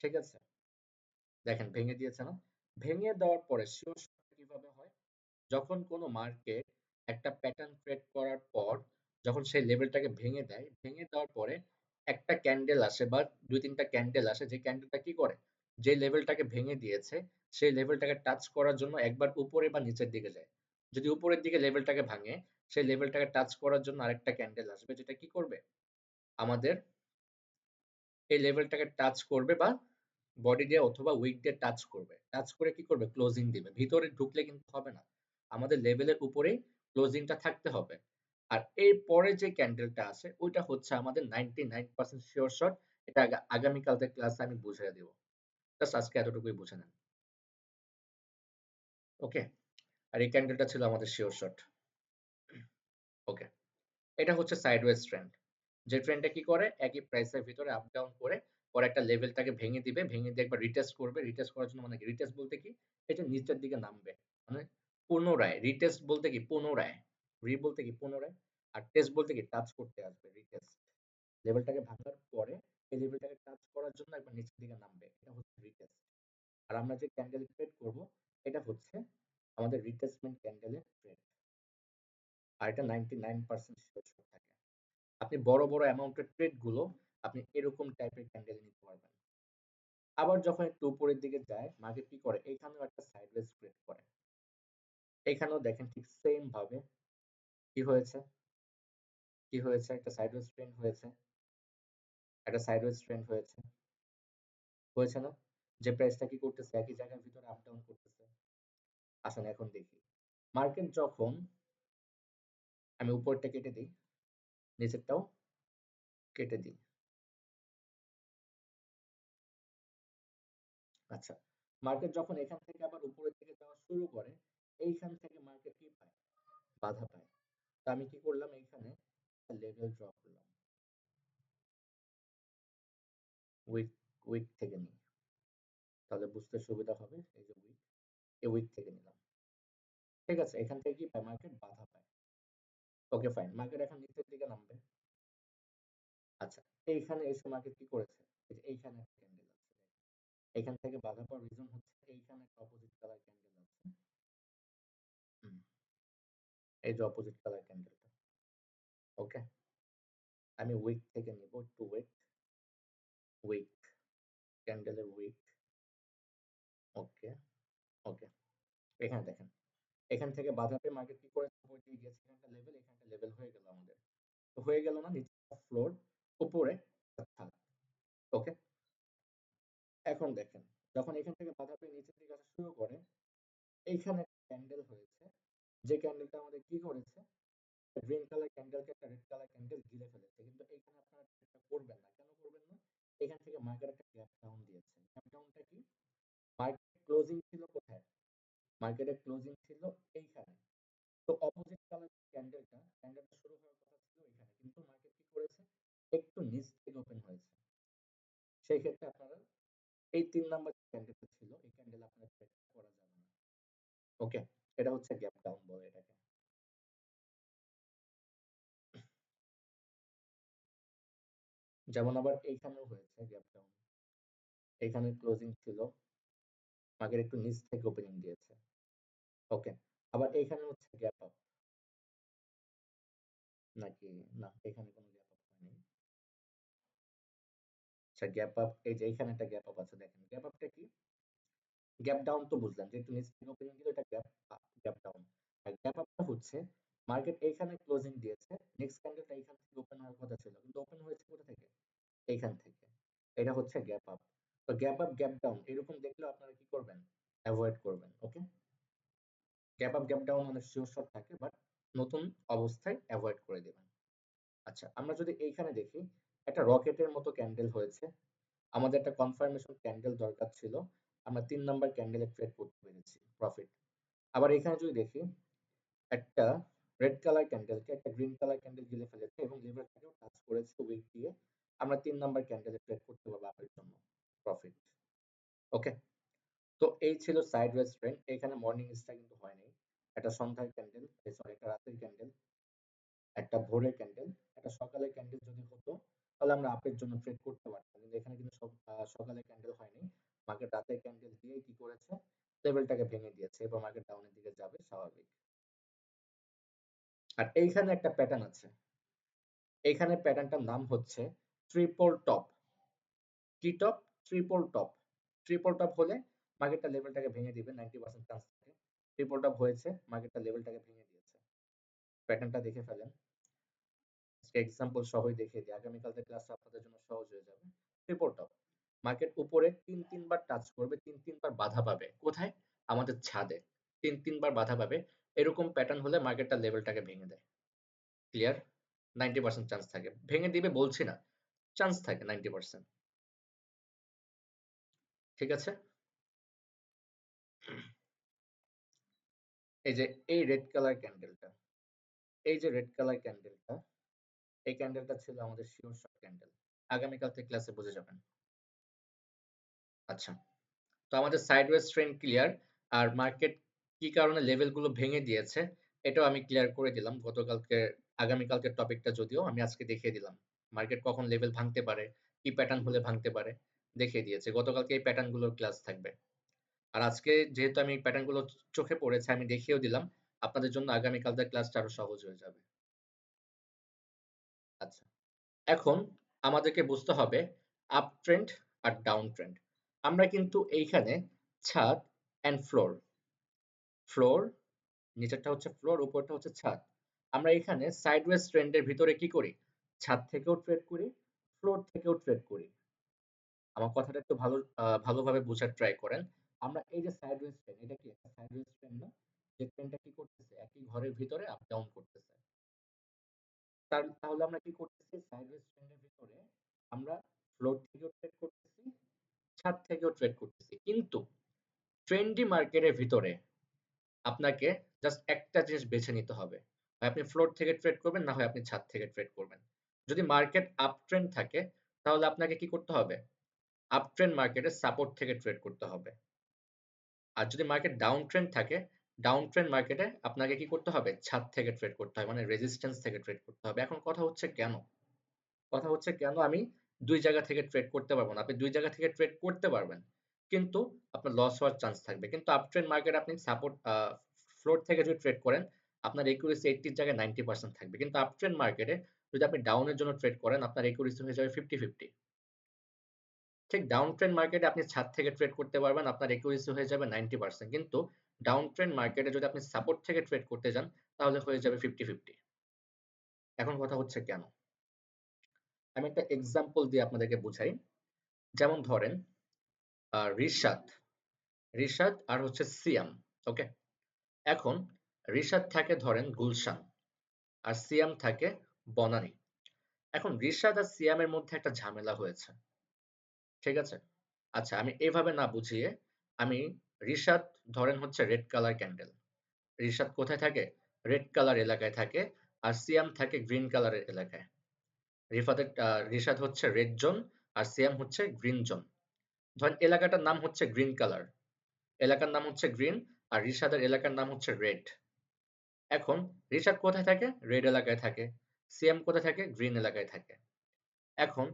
ঠিক আছে? দেখেন ভেঙে দিয়েছে না? ভেঙে দেওয়ার পরে শিওর শটটা কিভাবে হয়? যখন কোনো মার্কেট একটা প্যাটার্ন ক্রিয়েট করার পর যখন সেই লেভেলটাকে ভেঙে দেয়, ভেঙে দেওয়ার পরে একটা ক্যান্ডেল আসে বা ২-৩ টা ক্যান্ডেল আসে, যে ক্যান্ডেলটা কি করে? যে লেভেলটাকে ভেঙে দিয়েছে, সেই লেভেলটাকে টাচ করার জন্য একবার উপরে বা নিচের দিকে যায়। যদি উপরের দিকে লেভেলটাকে ভাঙে, সেই লেভেলটাকে টাচ করার জন্য আরেকটা ক্যান্ডেল আসবে, যেটা কি করবে? আমাদের এই লেভেলটাকে টাচ করবে বা বডি দিয়ে অথবা উইক দিয়ে টাচ করবে। টাচ করে কি করবে? ক্লোজিং দিবে। ভিতরে ঢুকলে কিন্তু হবে না। আমাদের লেভেলের উপরেই ক্লোজিংটা থাকতে হবে। আর এর পরে যে ক্যান্ডেলটা আছে ওইটা হচ্ছে আমাদের 99% সিওর শট। এটা আগামীকালকের ক্লাসে আমি বুঝাইয়া দিব। জাস্ট আজকে এতটুকুই বুঝে নেন। ওকে? আর এই ক্যান্ডেলটা ছিল আমাদের সিওর শট। ওকে। এটা হচ্ছে সাইডওয়েজ ট্রেন্ড। যে ট্রেন্ডটা কি করে? একই প্রাইসের ভিতরে আপ ডাউন করে পরে একটা লেভেলটাকে ভেঙে দিবে। ভেঙে দিয়ে একবার রিটেস্ট করবে। রিটেস্ট করার জন্য মানে কি? রিটেস্ট বলতে কি? এটা নিচের দিকে নামবে। মানে পুনরায় রিটেস্ট বলতে কি? পুনরায়। বলতে কি? পুনরায়। আর টেস্ট বলতে কি? টাচ করতে আসবে। রিটেস্ট। লেভেলটাকে ভাঙার পরে এই লেভেলটাকে টাচ করার জন্য একবার নিচের দিকে নামবে। এটা হচ্ছে রিটেস্ট। আর আমরা যে ক্যান্ডেল ট্রেড করব এটা হচ্ছে আমাদের রিট্রেসমেন্ট ক্যান্ডেলের ট্রেড। আর এটা 99% সিওর থাকে। আপনি বড়, বড় অ্যামাউন্টের ট্রেড গুলো আপনি এরকম টাইপের ক্যান্ডেল নিতে পারবেন। আবার যখন একটু উপরের দিকে যায়, মার্কেট কি করে? এইখানেও একটা সাইডওয়েজ ট্রেড করে। এখানেও দেখেন ঠিক সেম ভাবে কি হয়েছে? কি হয়েছে? একটা সাইডওয়েজ ট্রেন্ড হয়েছে। একটা সাইডওয়েজ ট্রেন্ড হয়েছে। হয়েছে না? যে প্রাইসটা কি করতেছে? একই জায়গার ভিতরে আপ ডাউন করতেছে। আসেন এখন দেখি। মার্কেট যখন আমি উপরটা কেটে দিই, নিচেরটাও কেটে দিই। আচ্ছা। মার্কেট যখন এখান থেকে আবার উপরের দিকে যাওয়া শুরু করে, এইখান থেকে মার্কেট কি পায়? বাধা পায়। তো আমি কি করলাম? এইখানে একটা লেভেল ড্র করলাম। উইক উইক থেকে নিই। তাহলে বুঝতে সুবিধা হবে। এই যে উইক, এই উইক থেকে নিলাম। ঠিক আছে? এখান থেকে কি পায়? মার্কেট বাধা পায়। Okay fine. মার্কেট এখন নিচের দিকে নামবে। আচ্ছা। এইখানে এসে মার্কেট কি করেছে? এই যে এইখানে একটা ক্যান্ডেল আছে। এখান থেকে বাধা পাওয়ার রিজন হচ্ছে এইখানে একটা অপোজিট কালার ক্যান্ডেল আছে। হুম, এই যে অপোজিট কালার ক্যান্ডেলটা। ওকে? আমি উইক থেকে নিব। একটু ওয়েট। উইক, ক্যান্ডেলের উইক। Okay, okay. এখানে দেখেন। এখান থেকে বাধা পেয়ে মার্কেট কি করেছে? উপর দিয়ে গিয়েছে। এখানটা লেভেল, এখানটা লেভেল হয়ে গেল আমাদের। তো হয়ে গেল না? নিচে ফ্লোর, উপরে ছাদ। ওকে? এখন দেখেন, যখন এখান থেকে বাধা পেয়ে নিচের দিকে আসা শুরু করে, এইখানে একটা ক্যান্ডেল হয়েছে। যে ক্যান্ডেলটা আমাদের কি করেছে? গ্রিন কালার ক্যান্ডেলকে একটা রেড কালার ক্যান্ডেল গিলে ফেলেছে। কিন্তু এইখানে আপনারা এটা করবেন না। কেন করবেন না? এখান থেকে মার্কেট একটা গ্যাপ ডাউন দিয়েছে। গ্যাপ ডাউনটা কি? মার্কেট ক্লোজিং ছিল কোথায়? মার্কেটের ক্লোজিং ছিল এইখানে। তো অপোজিট কালার ক্যান্ডেলটা শুরু হওয়ার কথা ছিল এখানে। কিন্তু মার্কেট কি করেছে? একটু নিচ থেকে ওপেন হয়েছে। সেই ক্ষেত্রে আপনারা এই ৩ নাম্বার যে ক্যান্ডেলটা ছিল, এই ক্যান্ডেল আপনারা ট্রেড করা যাবে না। ওকে? এটা হচ্ছে গ্যাপ ডাউন বলে এটাকে। যেমন আবার এইখানেও হয়েছে গ্যাপ ডাউন। এইখানে ক্লোজিং ছিল। মার্কেট একটু নিচ থেকে ওপেনিং দিয়েছে। ওকে? আবার এইখানে হচ্ছে গ্যাপ আপ নাকি না, এখানে কোনো গ্যাপ আপ হয়নি। আচ্ছা গ্যাপ আপ এই যে এইখানে একটা গ্যাপ আপ আছে দেখেন। গ্যাপ আপটা কি? গ্যাপ ডাউন তো বুঝলাম যে একটু নিচ থেকে ওপেনিং দিলে এটা গ্যাপ ডাউন। আর গ্যাপ আপটা হচ্ছে মার্কেট এইখানে ক্লোজিং দিয়েছে। নেক্সট ক্যান্ডেলটা এইখান থেকে ওপেন হওয়ার কথা ছিল। কিন্তু ওপেন হয়েছে কোথা থেকে? এইখান থেকে। এটা হচ্ছে গ্যাপ আপ। তো গ্যাপ আপ, গ্যাপ ডাউন এরকম দেখলেও আপনারা কি করবেন? এভয়েড করবেন। ওকে? গ্যাপ আপ, গ্যাপ ডাউন অনেক শিওর শট থাকে বাট নতুন অবস্থায় এভয়েড করে দিবেন। আচ্ছা আমরা যদি এইখানে দেখি একটা রকেটের মতো ক্যান্ডেল হয়েছে। আমাদের একটা কনফার্মেশন ক্যান্ডেল দরকার ছিল। আমরা ৩ নাম্বার ক্যান্ডেলে ট্রেড করতে পেরেছি প্রফিট। আবার এখানে যদি দেখি একটা রেড কালার ক্যান্ডেলকে একটা গ্রিন কালার ক্যান্ডেল গিলে ফেলেছে এবং লেভারটাকেও টাচ করেছে উইক দিয়ে। আমরা ৩ নাম্বার ক্যান্ডেলে ট্রেড করতে পারবো আপের জন্য প্রফিট। ওকে? তো এই ছিল সাইডওয়েজ ট্রেন্ড। এখানে মর্নিং স্টার কিন্তু হয় নাই। একটা সন্ধ্যার ক্যান্ডেল, সরি একটা রাতের ক্যান্ডেল, একটা ভোরের ক্যান্ডেল, একটা সকালের ক্যান্ডেল যদি হতো তাহলে আমরা আপের জন্য ট্রেড করতে পারতাম। কিন্তু এখানে কিন্তু সকালে ক্যান্ডেল হয়নি। মার্কেট রাতের ক্যান্ডেল দিয়ে কি করেছে? লেভেলটাকে ভেঙে দিয়েছে এবং মার্কেট ডাউনের দিকে যাবে স্বাভাবিক। আর এইখানে একটা প্যাটার্ন আছে। এইখানে প্যাটার্নটার নাম হচ্ছে ট্রিপল টপ। কি top? Triple top. Triple top হলে মার্কেটটা লেভেলটাকে ভেঙে দিবে 90% চান্স থাকে। ট্রিপল টপ হয়েছে, মার্কেটটা লেভেলটাকে ভেঙে দিয়েছে। প্যাটার্নটা দেখে ফেলেন। আজকে এক্সাম্পল সহই দেখিয়ে দিই। আগামীকালকে ক্লাসটা আপনাদের জন্য সহজ হয়ে যাবে। ট্রিপল করবে, ৩ বার বাধা পাবে। কোথায়? আমাদের ছাদে। ৩ বার বাধা পাবে। এরকম প্যাটার্ন হলে মার্কেটটা লেভেলটাকে ভেঙে দেয়। ক্লিয়ার? 90% চান্স থাকে। ভেঙে দিবে বলছি না। চান্স থাকে 90%। ঠিক আছে? এই যে এই রেড কালার ক্যান্ডেলটা, এই যে রেড কালার ক্যান্ডেলটা, এই ক্যান্ডেলটা ছিল আমাদের শিওর শট ক্যান্ডেল। আগামীকাল থেকে ক্লাসে বুঝে যাবেন। আচ্ছা। তো আমাদের সাইডওয়েজ ট্রেন্ড ক্লিয়ার। আর মার্কেট কি কারণে লেভেলগুলো ভেঙে দিয়েছে এটাও আমি ক্লিয়ার করে দিলাম গতকালকে। আগামীকালকের টপিকটা যদিও আমি আজকে দেখিয়ে দিলাম। মার্কেট কখন লেভেল ভাঙতে পারে, কি প্যাটার্ন হলে ভাঙতে পারে দেখিয়ে দিয়েছে। গতকালকে এই প্যাটার্ন গুলোর ক্লাস থাকবে। আর আজকে যেহেতু আমি প্যাটার্ন গুলো চোখে পড়েছে আমি দেখিয়েও দিলাম, আপনাদের জন্য আগামীকালকের ক্লাসটা আরো সহজ হয়ে যাবে। আচ্ছা, এখন আমাদেরকে বুঝতে হবে আপ ট্রেন্ড আর ডাউন ট্রেন্ড। আমরা কিন্তু এইখানে ছাদ অ্যান্ড ফ্লোর, ফ্লোর নিচেরটা হচ্ছে ফ্লোর, উপরটা হচ্ছে ছাদ। আমরা এখানে সাইডওয়েজ ট্রেন্ডের ভিতরে কি করি? ছাদ থেকেও ট্রেড করি, ফ্লোর থেকেও ট্রেড করি। আমার কথাটা একটু ভালোভাবে বোঝার ট্রাই করেন। আমরা এই যে সাইডওয়েজ ট্রেন্ড, এটা কি একটা সাইডওয়েজ ট্রেন্ড না? যে ট্রেন্ডটা কি করতেছে? একই ঘরের ভিতরে আপ ডাউন করতেছে। তাহলে আমরা কি করতেছি? সাইডওয়েজ ট্রেন্ডের ভিতরে আমরা ফ্লোর থেকেও ট্রেড করতেছি, ছাদ থেকেও ট্রেড করতেছি। কিন্তু ট্রেন্ডি মার্কেটের ভিতরে আপনাকে জাস্ট একটা জিনিস বেছে নিতে হবে। হয় আপনি ফ্লোর থেকে ট্রেড করবেন, না হয় আপনি ছাদ থেকে ট্রেড করবেন। যদি মার্কেট আপ ট্রেন্ড থাকে তাহলে আপনাকে কি করতে হবে? আপ ট্রেন্ড মার্কেটের সাপোর্ট থেকে ট্রেড করতে হবে। আর যদি মার্কেট ডাউন ট্রেন্ড থাকে, ডাউন ট্রেন্ড মার্কেটে আপনাকে কি করতে হবে? ছাদ থেকে ট্রেড করতে হবে, মানে রেজিস্ট্যান্স থেকে ট্রেড করতে হবে। এখন কথা হচ্ছে কেন? কথা হচ্ছে কেন আমি ২ জায়গা থেকে ট্রেড করতে পারব না? আপনি ২ জায়গা থেকে ট্রেড করতে পারবেন। কিন্তু আপনার লস হওয়ার চান্স থাকবে। কিন্তু আপ ট্রেন্ড মার্কেট আপনি সাপোর্ট ফ্লোর থেকে যদি ট্রেড করেন, আপনার একুরেসি 80 র জায়গায় 90% থাকবে। কিন্তু আপ ট্রেন্ড মার্কেটে যদি আপনি ডাউন এর জন্য ট্রেড করেন, আপনার একুরেসি হয়ে যাবে 50-50। ঠিক ডাউন ট্রেন্ড মার্কেটে আপনি ছাদ থেকে ট্রেড করতে পারবেন, আপনার একুরেসি হয়ে যাবে 90%। কিন্তু ডাউন ট্রেন্ড মার্কেটে যদি আপনি সাপোর্ট থেকে ট্রেড করতে যান, তাহলে হয়ে যাবে 50-50। এখন কথা হচ্ছে কেন? আমি একটা এক্সাম্পল দিয়ে আপনাদেরকে বুঝাই। যেমন ধরেন রিশাদ, রিশাদ আর হচ্ছে সিয়াম। ওকে? এখন রিশাদ থাকে ধরেন গুলশান আর সিয়াম থাকে বনানী। এখন রিশাদ আর সিয়ামের মধ্যে একটা ঝামেলা হয়েছে। ঠিক আছে? আচ্ছা, আমি এভাবে না বুঝিয়ে আমি রিশাদ ধরেন হচ্ছে রেড কালার ক্যান্ডেল। রিশাদ কোথায় থাকে? রেড কালার এলাকায় থাকে। আর সিয়াম থাকে গ্রিন কালারের এলাকায়। রিশাদ হচ্ছে রেড জোন আর সিয়াম হচ্ছে গ্রিন জোন। ধরেন এলাকাটার নাম হচ্ছে গ্রিন কালার। এলাকার নাম হচ্ছে গ্রিন আর রিশাদের এলাকার নাম হচ্ছে রেড। এখন রিশাদ কোথায় থাকে? রেড এলাকায় থাকে। সিয়াম কোথায় থাকে? গ্রিন এলাকায় থাকে। এখন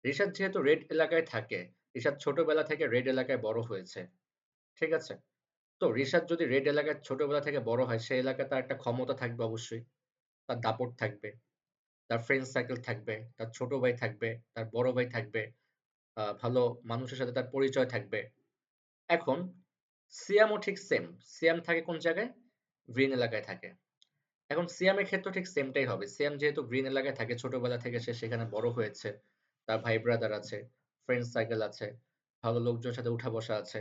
রিশাদ যেহেতু রেড এলাকায় থাকে, রিশাদ ছোটবেলা থেকে রেড এলাকায় বড় হয়েছে। ঠিক আছে? তো রিশাদ যদি রেড এলাকায় ছোটবেলা থেকে বড় হয়, সেই এলাকায় তার একটা ক্ষমতা থাকবে অবশ্যই। তার দাপট থাকবে, তার ফ্রেন্ড সার্কেল থাকবে, তার ছোট ভাই থাকবে, তার বড় ভাই থাকবে, ভালো মানুষের সাথে তার পরিচয় থাকবে। এখন সিয়ামও ঠিক সেম। সিয়াম থাকে কোন জায়গায়? গ্রিন এলাকায় থাকে। এখন সিয়ামের ক্ষেত্রেও ঠিক সেমটাই হবে। সিয়াম যেহেতু গ্রিন এলাকায় থাকে, ছোটবেলা থেকে সে সেখানে বড় হয়েছে। তার ভাই ব্রাদার আছে, ফ্রেন্ড সার্কেল আছে, ভালো লোকজনের সাথে উঠা বসা আছে।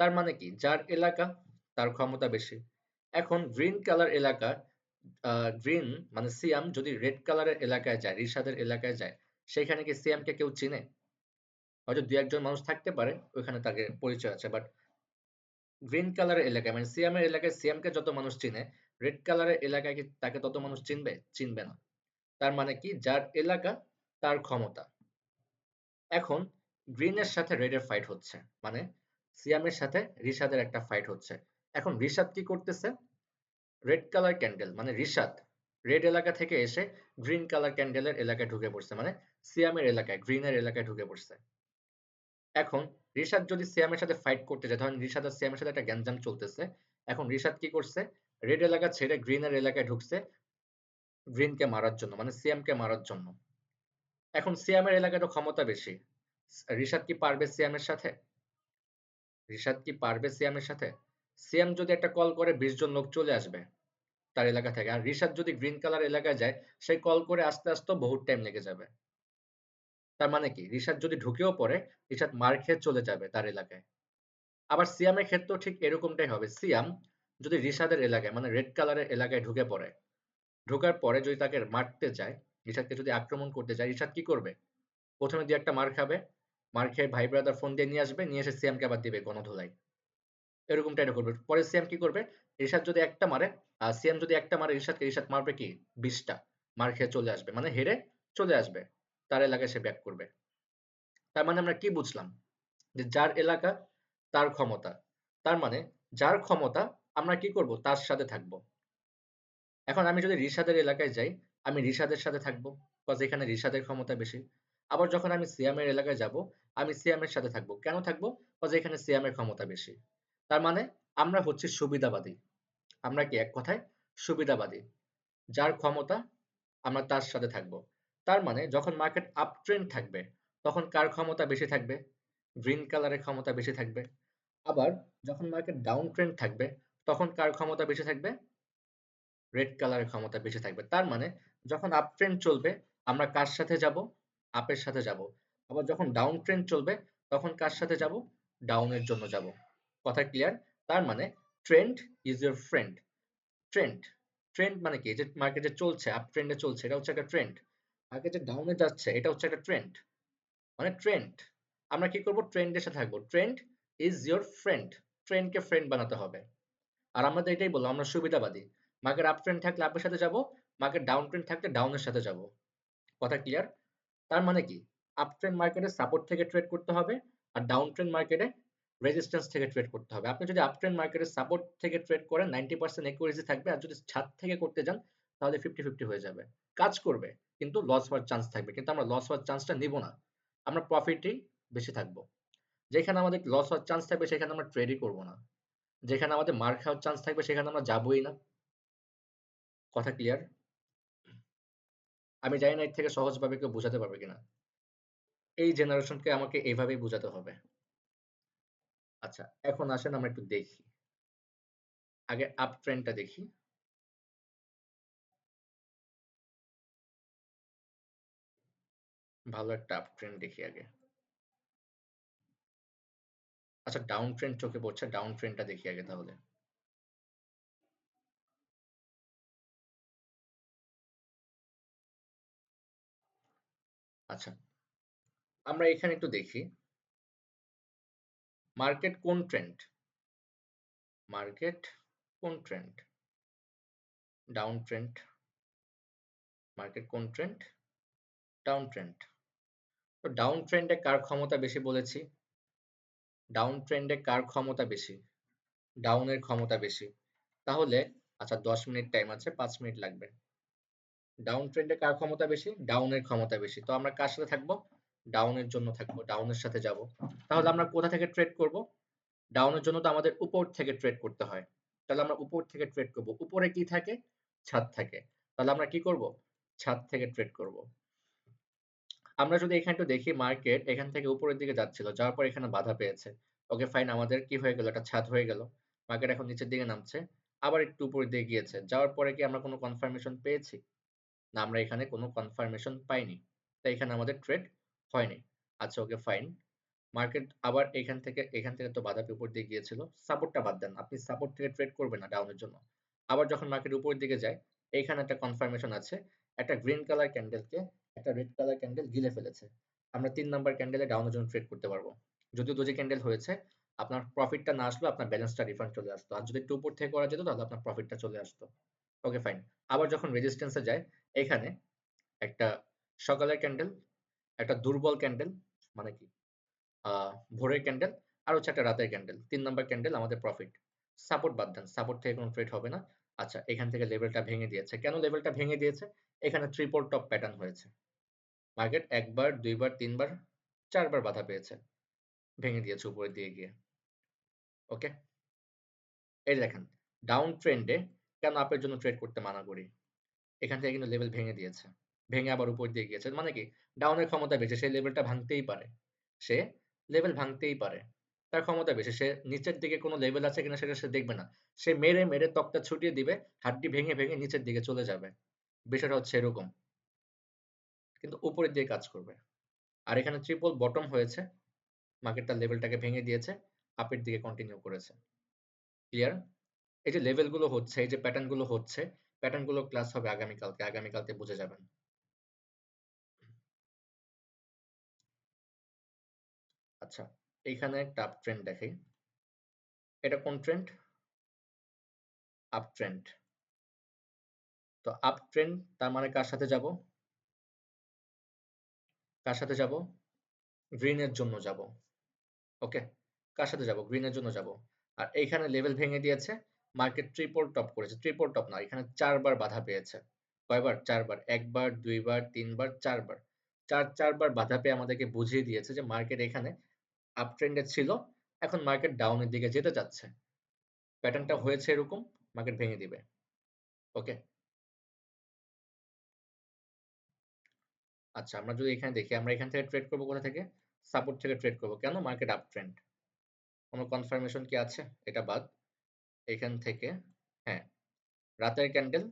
তার মানে কি? যার এলাকা তার ক্ষমতা বেশি। এখন গ্রিন কালার এলাকা, গ্রিন মানে সিয়াম যদি রেড কালারের এলাকায় যায়, রিশাদের এলাকায় যায়, সেখানে কি সিয়ামকে কেউ চিনে? হয়তো ২-১ জন মানুষ থাকতে পারে, ওইখানে তাকে পরিচয় আছে। বাট গ্রিন কালারের এলাকায় মানে সিয়ামের এলাকায় সিয়ামকে যত মানুষ চিনে, রেড কালারের এলাকায় কি তাকে তত মানুষ চিনবে? চিনবে না। তার মানে কি? যার এলাকা তার ক্ষমতা। এখন গ্রিনের সাথে রেডের ফাইট হচ্ছে। মানে সিয়ামের সাথে রিশাদের একটা ফাইট হচ্ছে। এখন রিশাদ কি করতেছে? রেড কালার ক্যান্ডেল মানে রিশাদ রেড এলাকা থেকে এসে গ্রিন কালার ক্যান্ডেলের এলাকায় ঢুকে পড়ছে। মানে সিয়ামের এলাকায়, গ্রিনের এলাকায় ঢুকে পড়ছে। এখন রিশাদ যদি সিয়ামের সাথে ফাইট করতে যায়, ধরেন রিশাদ আর সিয়ামের সাথে একটা গ্যাঞ্জাম চলতেছে। এখন রিশাদ কি করছে? রেড এলাকা ছেড়ে গ্রিনের এলাকায় ঢুকছে গ্রিনকে মারার জন্য, মানে সিয়ামকে মারার জন্য। এখন সিয়ামের এলাকায় তো ক্ষমতা বেশি। রিশাদ কি পারবে সিয়ামের সাথে? রিশাদ কি পারবে সিয়ামের সাথে? সিয়াম যদি একটা কল করে ২০ জন লোক চলে আসবে তার এলাকা থেকে। আর রিশাদ যদি গ্রিন কালার এলাকায় যায়, সে কল করে আসতে আসতেও বহুত টাইম লেগে যাবে। তার মানে কি রিশাদ যদি ঢুকেও পড়ে রিশাদ মার খেয়ে চলে যাবে তার এলাকায়। আবার সিয়ামের ক্ষেত্রেও ঠিক এরকমটাই হবে। সিয়াম যদি রিশাদের এলাকায় মানে রেড কালারের এলাকায় ঢুকে পড়ে, ঢোকার পরে যদি তাকে মারতে যায়, রিশাদকে যদি আক্রমণ করতে যায়, রিশাদ কি করবে? প্রথমে দিয়ে একটা মার খাবে, মার খেয়ে ভাই ব্রাদার ফোন দিয়ে নিয়ে আসবে, নিয়ে এসে সিয়ামকে আবার দিবে গণধোলাই। এরকমটা এটা করবে। পরে সিয়াম কি করবে? রিশাদ যদি একটা মারে, সিয়াম যদি একটা মারে রিশাদকে, রিশাদ মারবে কি 20টা, মার খেয়ে চলে আসবে, মানে হেরে চলে আসবে, তার এলাকায় সে ব্যাক করবে। তার মানে আমরা কি বুঝলাম? যে যার এলাকা তার ক্ষমতা। তার মানে যার ক্ষমতা আমরা কি করব? তার সাথে থাকবো। এখন আমি যদি রিশাদের এলাকায় যাই, আমি রিশাদের সাথে থাকবো, কজ এখানে রিশাদের ক্ষমতা বেশি। আবার যখন আমি সিয়ামের এলাকায় যাব, আমি সিয়ামের সাথে থাকবো। কেন থাকবো? কজ এখানে সিয়ামের ক্ষমতা বেশি। তার মানে আমরা হচ্ছি সুবিধাবাদী। আমরা কি এক কথায় সুবিধাবাদী। যার ক্ষমতা আমরা তার সাথে থাকবো। তার মানে যখন মার্কেট আপ ট্রেন্ড থাকবে, তখন কার ক্ষমতা বেশি থাকবে? গ্রিন কালারের ক্ষমতা বেশি থাকবে। আবার যখন মার্কেট ডাউন ট্রেন্ড থাকবে, তখন কার ক্ষমতা বেশি থাকবে? রেড কালারের ক্ষমতা বেশি থাকবে। তার মানে যখন আপ ট্রেন্ড চলবে আমরা কার সাথে যাব? আপের সাথে যাব। আবার যখন ডাউন ট্রেন্ড চলবে তখন কার সাথে যাব? ডাউনের জন্য যাব। কথা ক্লিয়ার? তার মানে trend is your friend. Trend, trend মানে কি? যে মার্কেটে চলছে, আপ ট্রেন্ডে চলছে, এটা হচ্ছে একটা ট্রেন্ড। মার্কেটে ডাউনে যাচ্ছে, এটা হচ্ছে একটা ট্রেন্ড। মানে ট্রেন্ড। আমরা কি করব? ট্রেন্ডের সাথে থাকবো। Trend is your friend. ট্রেন্ডকে ফ্রেন্ড বানাতে হবে। আর আমরা তো এটাই বললাম, আমরা সুবিধাবাদী। মার্কেট আপ ট্রেন্ড থাকলে আপের সাথে যাব, মার্কেট ডাউন ট্রেন্ড থাকলে ডাউনের সাথে যাব। কথা ক্লিয়ার? তার মানে কি? আপ ট্রেন্ড মার্কেটে সাপোর্ট থেকে ট্রেড করতে হবে, আর ডাউন ট্রেন্ড মার্কেটে রেজিস্ট্যান্স থেকে ট্রেড করতে হবে। আপনি যদি আপ ট্রেন্ড মার্কেটে সাপোর্ট থেকে ট্রেড করেন 90% একুরেসি থাকবে, আর যদি ছাদ থেকে করতে যান তাহলে 50-50 হয়ে যাবে। কাজ করবে কিন্তু লস হওয়ার চান্স থাকবে। কিন্তু আমরা লস হওয়ার চান্সটা নিব না। আমরা প্রফিটেই বেশি থাকবো। যেখানে আমাদের লস হওয়ার চান্স থাকবে সেখানে আমরা ট্রেডই করব না। যেখানে আমাদের মার খাওয়ার চান্স থাকবে সেখানে আমরা যাবোই না। কথা ক্লিয়ার? আমি জানি না এর থেকে সহজভাবে কেউ বোঝাতে পারবে কিনা। এই জেনারেশনকে আমাকে এইভাবেই বোঝাতে হবে। আচ্ছা, এখন আসেন আমরা একটু দেখি। আগে আপ ট্রেন্ডটা দেখি। ভালো একটা আপ ট্রেন্ড দেখি আগে। আচ্ছা, ডাউন ট্রেন্ড চোখে পড়ছে, ডাউন ট্রেন্ডটা দেখি আগে তাহলে। আচ্ছা, আমরা এখানে একটু দেখি মার্কেট কোন ট্রেন্ড, মার্কেট কোন ট্রেন্ড, ডাউন ট্রেন্ড, মার্কেট কোন ট্রেন্ড, ডাউন ট্রেন্ড। তো ডাউন ট্রেন্ডে কার ক্ষমতা বেশি বলেছি? ডাউন ট্রেন্ডে কার ক্ষমতা বেশি? ডাউনের ক্ষমতা বেশি। তাহলে আচ্ছা 10 মিনিট টাইম আছে, 5 মিনিট লাগবে। ডাউন ট্রেন্ডে কার ক্ষমতা বেশি? ডাউনের ক্ষমতা বেশি। তো আমরা কার সাথে থাকবো? ডাউনের জন্য থাকবো, ডাউনের সাথে যাব। তাহলে আমরা কোথা থেকে ট্রেড করব? ডাউনের জন্য তো আমাদের উপর থেকে ট্রেড করতে হয়। তাহলে আমরা উপর থেকে ট্রেড করব। উপরে কি থাকে? ছাদ থাকে। তাহলে আমরা কি করব? ছাদ থেকে ট্রেড করব। আমরা যদি এখানে একটু দেখি মার্কেট এখান থেকে উপরের দিকে যাচ্ছিল, যাওয়ার পর এখানে বাধা পেয়েছে। ওকে ফাইন, আমাদের কি হয়ে গেল? একটা ছাদ হয়ে গেল। মার্কেট এখন নিচের দিকে নামছে। আবার একটু উপরের দিকে গিয়েছে। যাওয়ার পরে কি আমরা কোনো কনফার্মেশন পেয়েছি? না, আমরা এখানে কোনো কনফার্মেশন পাইনি। তাই এখানে আমাদের ট্রেড হয়নি। আচ্ছা ওকে ফাইন। মার্কেট আবার এখান থেকে তো বাধা পেয়ে উপর দিয়ে গিয়েছিল। সাপোর্টটা বাদ দেন। আপনি সাপোর্ট থেকে ট্রেড করবেন না ডাউনের জন্য। আবার যখন মার্কেট উপরের দিকে যায়, এইখানে একটা কনফার্মেশন আছে। একটা গ্রিন কালার ক্যান্ডেলকে একটা রেড কালার ক্যান্ডেল গিলে ফেলেছে। আমরা ৩ নাম্বার ক্যান্ডেলে ডাউনের জন্য ট্রেড করতে পারবো। যদিও দোজি ক্যান্ডেল হয়েছে, আপনার প্রফিটটা না আসলেও আপনার ব্যালেন্সটা রিফান্ড চলে আসতো। আর যদি একটু উপর থেকে করা যেত তাহলে আপনার প্রফিটটা চলে আসতো। Okay fine. আবার যখন রেজিস্ট্যান্স এ যায়, এখানে একটা সকালের ক্যান্ডেল, একটা দুর্বল ক্যান্ডেল, মানে কি ভোরের ক্যান্ডেল, আর হচ্ছে একটা রাতের ক্যান্ডেল। ৩ নাম্বার ক্যান্ডেল আমাদের প্রফিট। সাপোর্ট বাদ দেন। সাপোর্ট থেকে কোনো ট্রেড হবে না। আচ্ছা, এখান থেকে লেভেলটা ভেঙে দিয়েছে। কেন লেভেলটা ভেঙে দিয়েছে? এখানে ট্রিপল টপ প্যাটার্ন হয়েছে। মার্কেট ১ বার, ২ বার, ৩ বার, ৪ বার বাধা পেয়েছে। ভেঙে দিয়েছে উপরের দিকে গিয়ে। ওকে? এই যে দেখেন, ডাউন ট্রেন্ডে কেন আপের জন্য ট্রেড করতে মানা করি? এখান থেকে কিন্তু লেভেল ভেঙে দিয়েছে। ভেঙে আবার উপর দিয়ে গিয়েছে। মানে কি? ডাউনের ক্ষমতা বেশি। সে লেভেলটা ভাঙতেই পারে। সে লেভেল ভাঙতেই পারে। তার ক্ষমতা বেশি। সে নিচের দিকে কোনো লেভেল আছে কিনা সেটা সে দেখবে না। সে মেরে, মেরে তক্তা ছুটিয়ে দিবে। হাড্ডি ভেঙে, ভেঙে নিচের দিকে চলে যাবে। বিষয়টা হচ্ছে এরকম। কিন্তু উপরের দিকে কাজ করবে। আর এখানে ট্রিপল বটম হয়েছে, মার্কেট তার লেভেলটাকে ভেঙে দিয়েছে, আপের দিকে কন্টিনিউ করেছে। ক্লিয়ার? এই যে লেভেল গুলো হচ্ছে, এই যে প্যাটার্ন গুলো হচ্ছে, প্যাটার্ন গুলো ক্লাস হবে আগামীকালকে, আগামীকালকে বুঝে যাবেন। আচ্ছা, এইখানে একটা আপ ট্রেন্ড দেখাই। এটা কোন ট্রেন্ড? Up trend. তো আপ ট্রেন্ড তার মানে কার সাথে যাব? কার সাথে যাব? গ্রিন এর জন্য যাব। ওকে, কার সাথে যাব? গ্রিন এর জন্য যাব। আর এইখানে লেভেল ভেঙে দিয়েছে, মার্কেট ট্রিপল টপ করেছে, ট্রিপল টপ না, এখানে 4 বার বাধা পেয়েছে। কয়বার? 4 বার। 1 বার, 2 বার, 3 বার, 4 বার। 4 বার বাধা পেয়ে আমাদেরকে বুঝিয়ে দিয়েছে যে মার্কেট এখানে আপ ট্রেন্ডে ছিল, এখন মার্কেট ডাউনের দিকে যেতে চাচ্ছে। প্যাটার্নটা হয়েছে এরকম, মার্কেট ভেঙে দিবে। ওকে, আচ্ছা আমরা যদি এখানে দেখি, আমরা এখান থেকে ট্রেড করবো কোথা থেকে? সাপোর্ট থেকে ট্রেড করবো। কেন? Market up trend. কোনো কনফার্মেশন কি আছে? এটা বাদ। এখান থেকে, হ্যাঁ, রাতের ক্যান্ডেল,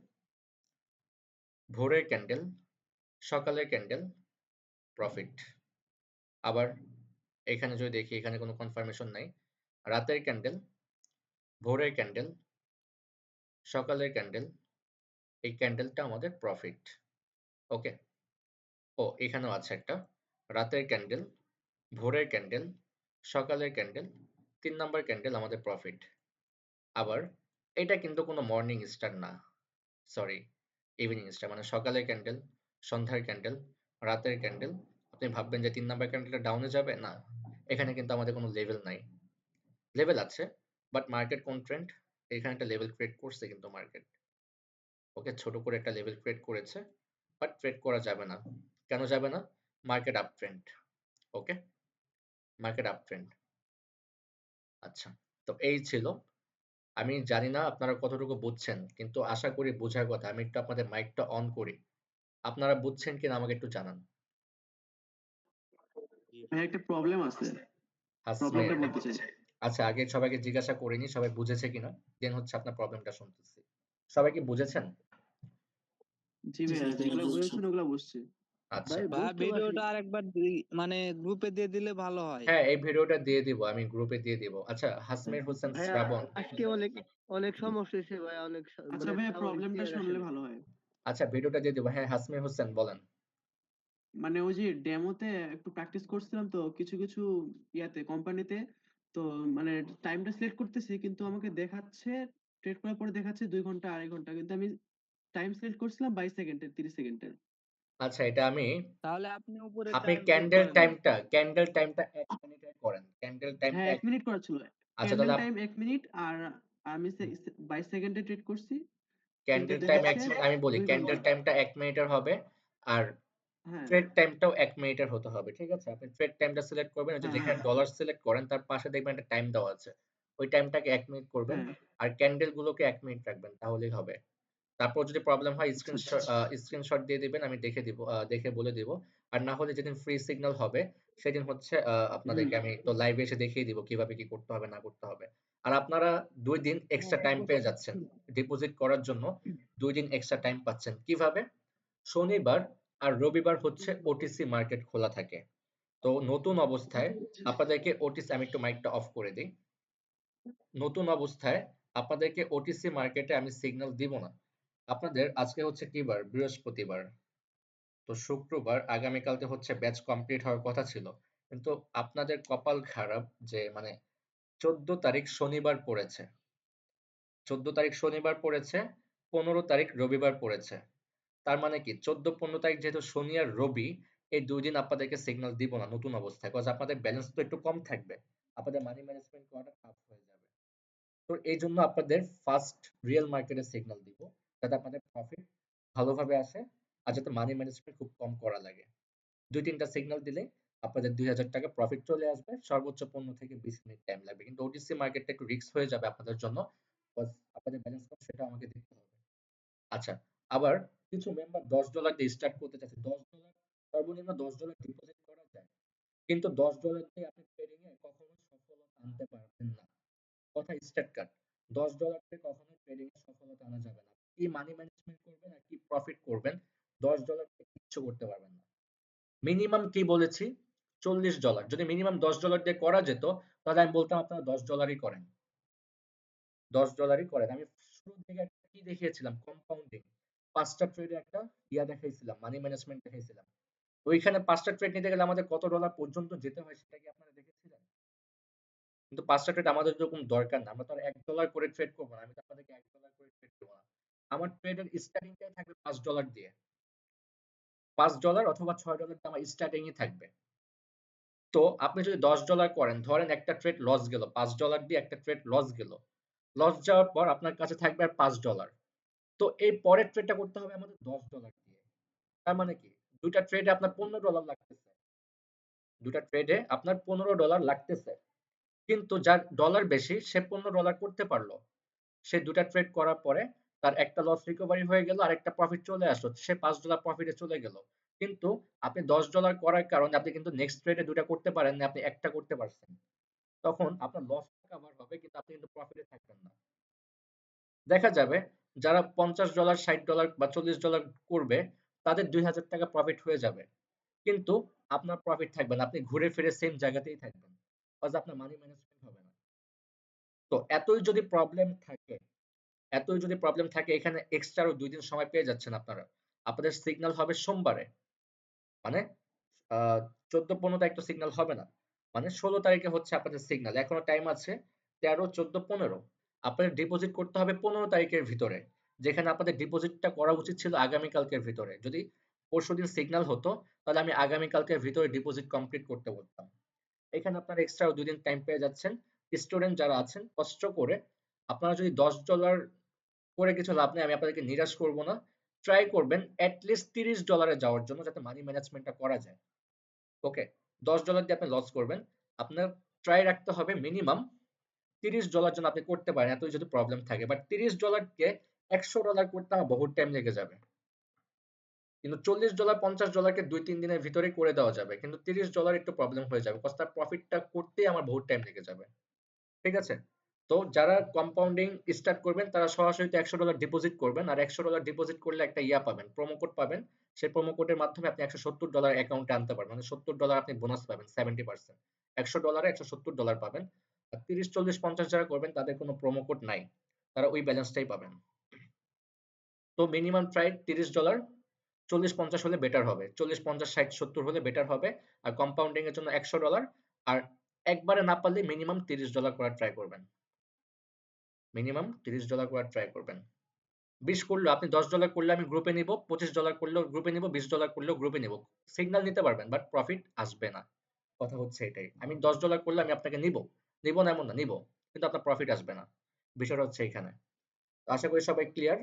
ভোরের ক্যান্ডেল, সকালের ক্যান্ডেল, প্রফিট। আবার এখানে যদি দেখি, এখানে কোনো কনফার্মেশন নাই। রাতের ক্যান্ডেল, ভোরের ক্যান্ডেল, সকালের ক্যান্ডেল, এই ক্যান্ডেলটা আমাদের প্রফিট। ওকে, ও এখানেও আছে একটা, রাতের ক্যান্ডেল, ভোরের ক্যান্ডেল, সকালের ক্যান্ডেল, 3 নাম্বার ক্যান্ডেল আমাদের প্রফিট। আবার এটা কিন্তু কোনো মর্নিং স্টার না, সরি, ইভিনিং স্টার। মানে সকালের ক্যান্ডেল, সন্ধ্যার ক্যান্ডেল, রাতের ক্যান্ডেল। আপনি ভাববেন যে 3 নাম্বার ক্যান্ডেলটা ডাউনে যাবে, না, এখানে কিন্তু আমাদের কোনো লেভেল নাই। লেভেল আছে, বাট মার্কেট কোন ট্রেন্ড? এখানে একটা লেভেল ক্রিয়েট করছে কিন্তু মার্কেট। ওকে, ছোট করে একটা লেভেল ক্রিয়েট করেছে, বাট ট্রেড করা যাবে না। কেন যাবে না? Market up trend. Okay, market up trend. আচ্ছা, তো এই ছিল। আমি জানি না আপনারা কতটুকু বুঝছেন, কিন্তু আশা করি বোঝার কথা। আমি একটু আপনাদের মাইকটা অন করি, আপনারা বুঝছেন কিনা আমাকে একটু জানান। ভাই একটা প্রবলেম আছে, হাসমির, প্রবলেমটা বলতে চাই। আচ্ছা আগে সবাইকে জিজ্ঞাসা করিনি সবাই বুঝেছে কিনা, দেন হচ্ছে আপনার প্রবলেমটা শুনতেছি। সবাই কি বুঝেছেন? জি জি ভাইয়া, স্যার, যেগুলো বুঝছো? বুঝেছেন ওগুলো বুঝছি। আচ্ছা, ভাই ভাইয়া বুঝতে পারছি। ভিডিওটা আরেকবার মানে গ্রুপে দিয়ে দিলে ভালো হয়। হ্যাঁ এই ভিডিওটা দিয়ে দিব, আমি গ্রুপে দিয়ে দিব। আচ্ছা, হাসমির হোসেন ভাইয়া শ্রাবণ। আজকে অনেক অনেক সমস্যা হয়েছে ভাই, অনেক আচ্ছা মানে ভাইয়া, সাউন্ড প্রবলেমটা ক্লিয়ার আসে শুনলে না। ভালো হয়। আচ্ছা ভিডিওটা দিয়ে দিব। হ্যাঁ হাসমির হোসেন বলেন। মানে ওই যে ডেমোতে একটু প্র্যাকটিস করছিলাম তো কিছু কিছু ইয়াতে কোম্পানিতে, তো মানে টাইমটা সিলেক্ট করতেছি কিন্তু আমাকে দেখাচ্ছে, ট্রেড করার পরে দেখাচ্ছে 2 ঘন্টা 2.5 ঘন্টা, কিন্তু আমি টাইম সিলেক্ট করছিলাম 22 সেকেন্ডের, 30 সেকেন্ডের। আচ্ছা এটা আমি, তাহলে আপনি উপরে আপনি টাইম সেট ক্যান্ডেল করেন নাই। টাইমটা, ক্যান্ডেল টাইমটা 1 মিনিটে করেন। ক্যান্ডেল টাইমটা হ্যাঁ 1 মিনিট করা ছিল। আচ্ছা ক্যান্ডেল তাহলে টাইম 1 মিনিট, আর আমি 22 সেকেন্ডে ট্রেড করছি, কিন্তু ক্যান্ডেল টাইম দেখাচ্ছে আমি বলি, 2 ঘন্টা। ক্যান্ডেল টাইমটা 1 মিনিটের হবে, আর হ্যাঁ ট্রেড টাইমটাও 1 মিনিটের হতে হবে। ঠিক আছে? আপনি ট্রেড টাইমটা সিলেক্ট করবেন, ওই যে হ্যাঁ যেখানে হ্যাঁ ডলার সিলেক্ট করেন তার পাশে দেখবেন একটা টাইম দেওয়া আছে। ওই টাইমটাকে 1 মিনিট করবেন, হ্যাঁ। আর ক্যান্ডেল গুলোকে 1 মিনিট রাখবেন, তাহলেই হবে। তারপর যদি প্রবলেম হয় আচ্ছা আচ্ছা। স্ক্রিনশট দিয়ে দিবেন, আমি দেখে দিব, দেখে বলে দিব। আর না হলে যেদিন ফ্রি সিগন্যাল হবে সেদিন হচ্ছে হুম। আপনাদেরকে আমি তো লাইভে এসে দেখিয়ে দিব কিভাবে কি করতে হবে না করতে হবে। আর আপনারা 2 দিন এক্সট্রা টাইম পেয়ে যাচ্ছেন। ডিপোজিট করার জন্য 2 দিন এক্সট্রা টাইম পাচ্ছেন। কিভাবে? শনিবার আর রবিবার হচ্ছে ওটিসি মার্কেট খোলা থাকে। তো নতুন অবস্থায় আপনাদেরকে ওটিসি, আমি একটু মাইকটা অফ করে দিই। নতুন অবস্থায় আপনাদেরকে ওটিসি মার্কেটে আমি সিগন্যাল দিব না। আপনাদের আজকে হচ্ছে কি বার? বৃহস্পতিবার। তো শুক্রবার আগামীকালকে হচ্ছে ব্যাচ কমপ্লিট হওয়ার কথা ছিল। কিন্তু আপনাদের কপাল খারাপ যে মানে 14 তারিখ শনিবার পড়েছে। 14 তারিখ শনিবার পড়েছে, 15 তারিখ রবিবার পড়েছে। তার মানে কি 14-15 তারিখ যেহেতু শনি আর রবি, এই 2 দিন আপনাদেরকে সিগন্যাল দিব না নতুন অবস্থায়। কজ আপনাদের ব্যালেন্স তো একটু কম থাকবে। আপনাদের মানি ম্যানেজমেন্ট করাটা টাফ হয়ে যাবে। তো এই জন্য আপনাদের ফার্স্ট রিয়েল মার্কেটে সিগন্যাল দিব, যাতে আপনাদের প্রফিট ভালোভাবে আসে, আর যাতে মানি ম্যানেজমেন্ট খুব কম করা লাগে। 2-3টা সিগন্যাল দিলে আপনাদের 2000 টাকা প্রফিট চলে আসবে। সর্বোচ্চ 15 থেকে 20 মিনিট টাইম লাগবে। কিন্তু ওটিসি মার্কেটটা একটু রিস্ক হয়ে যাবে আপনাদের জন্য। কজ আপনাদের ব্যালেন্স কম, সেটা আমাকে দেখতে হবে। আচ্ছা, আবার কিছু মেম্বার $10 দিয়ে স্টার্ট করতে চাচ্ছে। $10, সর্বনিম্ন $10 ডিপোজিট করা যায়। কিন্তু $10 দিয়ে আপনি ট্রেডিং এ কখনো সফলতা আনতে পারবেন না। কথা স্ট্রেট কাট। $10 দিয়ে কখনোই ট্রেডিং এ সফলতা আনা যাবে না। কি মানি ম্যানেজমেন্ট করবেন আর কি প্রফিট করবেন, $10 দিয়ে কিচ্ছু করতে পারবেন না। মিনিমাম কি বলেছি? $40। যদি মিনিমাম $10 দিয়ে করা যেত তাহলে আমি বলতাম আপনারা $10 করেন। $10 করেন। আমি শুরুর দিকে একটা কি দেখিয়েছিলাম? কম্পাউন্ডিং। ৫টা ট্রেডে একটা দেখাইছিলাম, মানি ম্যানেজমেন্ট দেখাইছিলাম। ওইখানে ৫টা ট্রেড নিতে গেলে আমাদের কত ডলার পর্যন্ত যেতে হয় সেটা কি আপনারা দেখেছিলেন? কিন্তু ৫টা ট্রেড আমাদের এরকম দরকার না। আমরা তো আর $1 করে ট্রেড করব না। আমি তো আপনাদেরকে $1 করে ট্রেড করব না। আমার ট্রেডের স্টার্টিং টাই থাকবে $5 দিয়ে। $5 অথবা $6 দিয়ে আমার স্টার্টিং ই থাকবে। তো আপনি যদি $10 করেন, ধরেন একটা ট্রেড লস গেল, $5 দিয়ে একটা ট্রেড লস গেল। লস যাওয়ার পর আপনার কাছে থাকবে আর $5। তো এই পরের ট্রেডটা করতে হবে আমাদের $10 দিয়ে। তার মানে কি? ২ টা ট্রেডে আপনার $15 লাগতেছে। ২ টা ট্রেডে আপনার $15 লাগতেছে। কিন্তু যার ডলার বেশি সে $15 করতে পারলো। সে ২ টা ট্রেড করার পরে তার একটা লস রিকভারি হয়ে গেল, আরেকটা প্রফিট চলে আসলো। সে $5 প্রফিটে চলে গেল। কিন্তু আপনি $10 করার কারণে আপনি কিন্তু নেক্সট ট্রেডে ২ টা করতে পারেন না, আপনি একটা করতে পারছেন। তখন আপনার লসটা কভার হবে কিন্তু আপনি কিন্তু প্রফিটে থাকবেন না। দেখা যাবে যারা $50, $60 বা $40 করবে তাদের ৳২,০০০ প্রফিট হয়ে যাবে। কিন্তু আপনার প্রফিট থাকবে না। আপনি ঘুরে ফিরে সেম জায়গাতেই থাকবেন। কজ আপনার মানি ম্যানেজমেন্ট হবে না। তো এতই যদি প্রবলেম থাকে এখানে এক্সট্রা আরো ২ দিন সময় পেয়ে যাচ্ছেন আপনারা। আপনাদের সিগন্যাল হবে সোমবারে। মানে ১৪-১৫ তারিখ তো সিগন্যাল হবে না। মানে ১৬ তারিখে হচ্ছে আপনাদের সিগন্যাল। এখনো টাইম আছে ১৩, ১৪, ১৫। আপনাদের ডিপোজিট করতে হবে ১৫ তারিখের ভিতরে। যেখানে আপনাদের ডিপোজিটটা করা উচিত ছিল আগামীকালকের ভিতরে। যদি পরশুদিন সিগন্যাল হতো তাহলে আমি আগামীকালকের ভিতরে ডিপোজিট কমপ্লিট করতে বলতাম। এখানে আপনারা এক্সট্রা ২ দিন টাইম পেয়ে যাচ্ছেন। স্টুডেন্ট যারা আছেন কষ্ট করে আপনারা যদি $10 করে কিছু লাভ নেই, আমি আপনাদেরকে নিরাশ করব না। ট্রাই করবেন এট লিস্ট $30 এ যাওয়ার জন্য যাতে মানি ম্যানেজমেন্টটা করা যায়। ওকে? $10 দিয়ে আপনি লস করবেন। আপনার ট্রাই রাখতে হবে মিনিমাম $30 যেন আপনি করতে পারেন এতই যদি প্রবলেম থাকে। বাট $30 কে $100 করতে আমার বহুত টাইম লেগে যাবে। কিন্তু $40, $50 কে ২-৩ দিনের ভিতরেই করে দেওয়া যাবে। কিন্তু $30 একটু প্রবলেম হয়ে যাবে। কজ তার প্রফিটটা করতেই আমার বহুত টাইম লেগে যাবে। ঠিক আছে? তো যারা কম্পাউন্ডিং স্টার্ট করবেন তারা সরাসরি তো $100 ডিপোজিট করবেন। আর $100 ডিপোজিট করলে একটা পাবেন, প্রোমো কোড পাবেন। সেই প্রোমো কোডের মাধ্যমে আপনি $170 অ্যাকাউন্টে আনতে পারবেন। মানে $70 আপনি বোনাস পাবেন 70%। $100 এ $170 পাবেন। আর ৩০, ৪০, ৫০ যারা করবেন তাদের কোনো প্রোমো কোড নাই। তারা ওই ব্যালেন্সটাই পাবেন। তো মিনিমাম ট্রাই $30, ৪০-৫০ হলে বেটার হবে। ৪০, ৫০, ৬০, ৭০ হলে বেটার হবে। আর কম্পাউন্ডিং এর জন্য $100 আর একবারে না পারলে মিনিমাম $30 করার ট্রাই করবেন। মিনিমাম $30 করার ট্রাই করবেন। ২০ করলেও আপনি $10 করলে আমি গ্রুপে নিব, $25 করলেও গ্রুপে নিব, $20 করলেও গ্রুপে নিব। সিগন্যাল নিতে পারবেন বাট প্রফিট আসবে না। কথা হচ্ছে এটাই। আমি $10 করলে আমি আপনাকে নিব। নিব না এমন না, নিব। কিন্তু আপনার প্রফিট আসবে না। বিষয়টা হচ্ছে এইখানে। তো আশা করি সবাই ক্লিয়ার।